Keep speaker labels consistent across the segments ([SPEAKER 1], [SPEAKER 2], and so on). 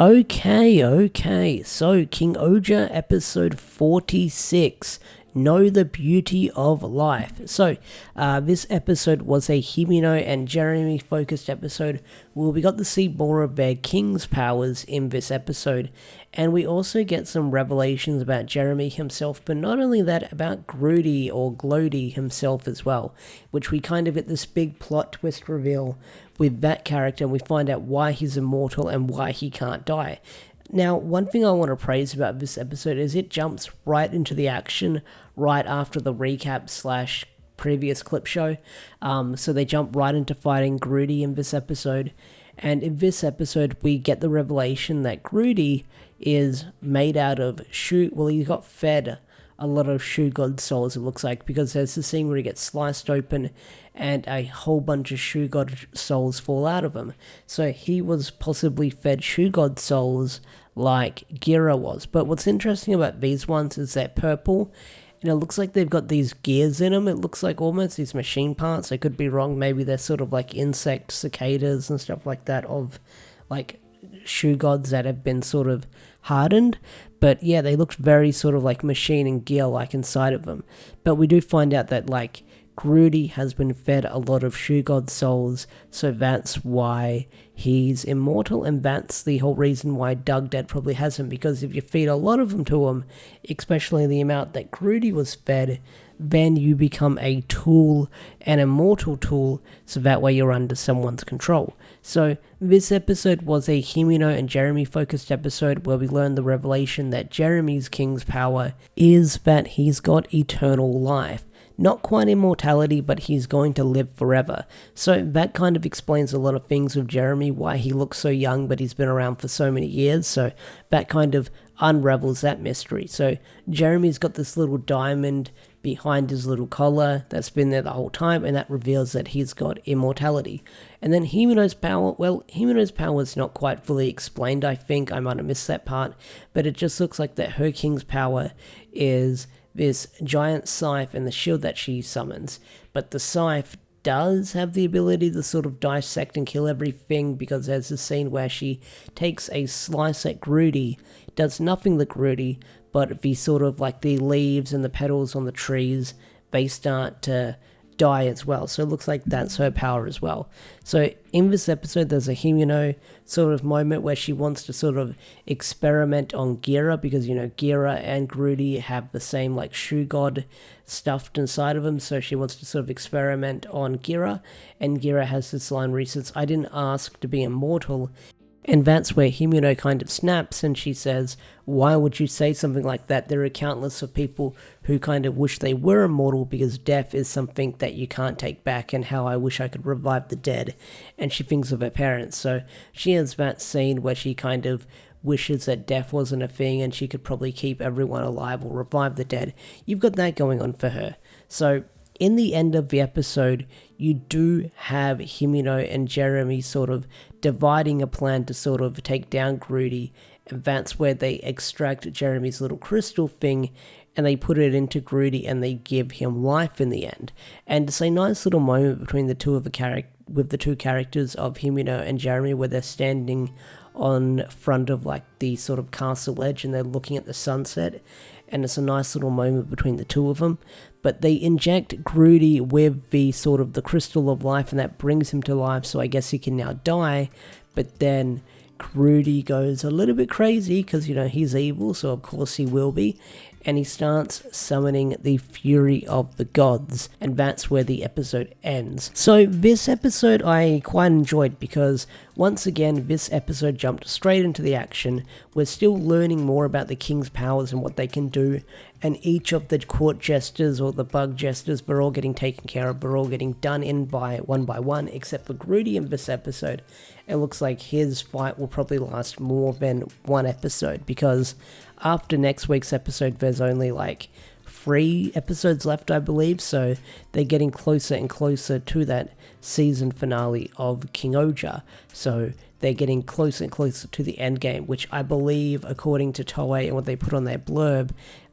[SPEAKER 1] Okay, so King-Ohger episode 46, Know the Beauty of Life. So, this episode was a Hymeno and Jeramie focused episode where we got to see more of their king's powers in this episode, and we also get some revelations about Jeramie himself, but not only that, about Glodi or Glodi himself as well, which we kind of get this big plot twist reveal with that character, and we find out why he's immortal and why he can't die. Now, one thing I want to praise about this episode is it jumps right into the action right after the recap slash previous clip show. So they jump right into fighting Glodi in this episode. And in this episode, we get the revelation that Glodi is made out of he got fed a lot of shoe god souls, it looks like, because there's the scene where he gets sliced open and a whole bunch of shoe god souls fall out of him. So he was possibly fed shoe god souls like Gira was. But what's interesting about these ones is they're purple, and it looks like they've got these gears in them. It looks like almost these machine parts. I could be wrong. Maybe they're sort of like insect cicadas and stuff like that of like shoe gods that have been sort of hardened. But yeah, they looked very sort of like machine and gear like inside of them. But we do find out that like Glodi has been fed a lot of shoe god souls, so that's why he's immortal, and that's the whole reason why Dadged probably has him, because if you feed a lot of them to him, especially the amount that Glodi was fed, then you become a tool, an immortal tool, so that way you're under someone's control. So this episode was a Hymeno and Jeramie focused episode where we learned the revelation that Jeramie's king's power is that he's got eternal life. Not quite immortality, but he's going to live forever. So that kind of explains a lot of things with Jeramie, why he looks so young, but he's been around for so many years. So that kind of unravels that mystery. So Jeramie's got this little diamond behind his little collar that's been there the whole time, and that reveals that he's got immortality. And then Hymeno's power is not quite fully explained, I think. I might have missed that part, but it just looks like that her king's power is this giant scythe and the shield that she summons, but the scythe does have the ability to sort of dissect and kill everything, because there's a scene where she takes a slice at Glodi, does nothing to Glodi, but the sort of like the leaves and the petals on the trees, they start to die as well. So it looks like that's her power as well. So in this episode, there's a Hymeno sort of moment where she wants to sort of experiment on Gira, because, you know, Gira and Glodi have the same like shoe god stuffed inside of them. So she wants to sort of experiment on Gira, and Gira has this line where he says, "I didn't ask to be immortal." And that's where Hymeno kind of snaps, and she says, "Why would you say something like that? There are countless of people who kind of wish they were immortal, because death is something that you can't take back, and how I wish I could revive the dead." And she thinks of her parents. So she has that scene where she kind of wishes that death wasn't a thing and she could probably keep everyone alive or revive the dead. You've got that going on for her. So in the end of the episode, you do have Hymeno and Jeramie sort of dividing a plan to sort of take down Glodi, and that's where they extract Jeramie's little crystal thing and they put it into Glodi and they give him life in the end. And it's a nice little moment between the two characters of Hymeno and Jeramie, where they're standing on front of like the sort of castle edge and they're looking at the sunset, and it's a nice little moment between the two of them. But they inject Glodi with the sort of the crystal of life, and that brings him to life, so I guess he can now die. But then Glodi goes a little bit crazy, because, you know, he's evil, so of course he will be, and he starts summoning the fury of the gods, and that's where the episode ends. So this episode I quite enjoyed, because once again this episode jumped straight into the action. We're still learning more about the king's powers and what they can do, and each of the court jesters or the bug jesters, we're all getting taken care of, we're all getting done in by one, except for Glodi in this episode. It looks like his fight will probably last more than one episode, because after next week's episode there's only like 3 episodes left, I believe, so they're getting closer and closer to that season finale of King-Ohger. So they're getting closer and closer to the end game, which I believe, according to Toei and what they put on their blurb,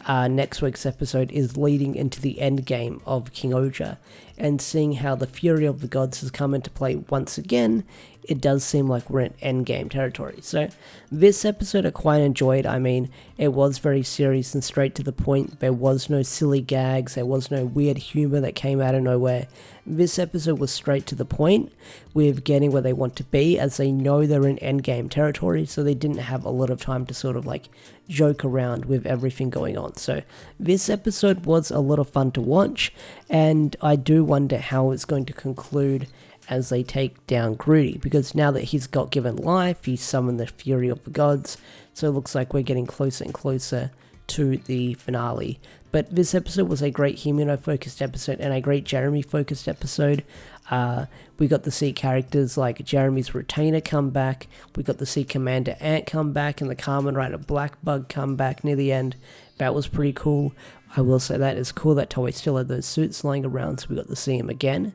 [SPEAKER 1] next week's episode is leading into the end game of King-Ohger. And seeing how the Fury of the Gods has come into play once again, it does seem like we're in endgame territory. So this episode I quite enjoyed. I mean, it was very serious and straight to the point. There was no silly gags, there was no weird humor that came out of nowhere. This episode was straight to the point with getting where they want to be, as they know they're in endgame territory, so they didn't have a lot of time to sort of like joke around with everything going on. So this episode was a lot of fun to watch, and I do wonder how it's going to conclude as they take down Glodi, because now that he's got given life, he's summoned the Fury of the Gods, so it looks like we're getting closer and closer to the finale. But this episode was a great Hymeno focused episode and a great Jeramie focused episode. We got to see characters like Jeramie's retainer come back, we got to see Commander Ant come back, and the Kamen Rider Black Bug come back near the end. That was pretty cool. I will say that it's cool that Toei still had those suits lying around, so we got to see him again.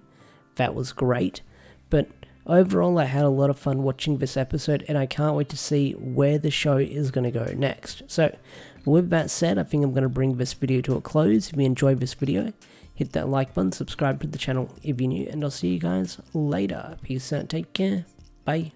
[SPEAKER 1] That was great. But overall, I had a lot of fun watching this episode, and I can't wait to see where the show is going to go next. So with that said, I think I'm going to bring this video to a close. If you enjoyed this video, hit that like button, subscribe to the channel if you're new, and I'll see you guys later. Peace out, take care, bye.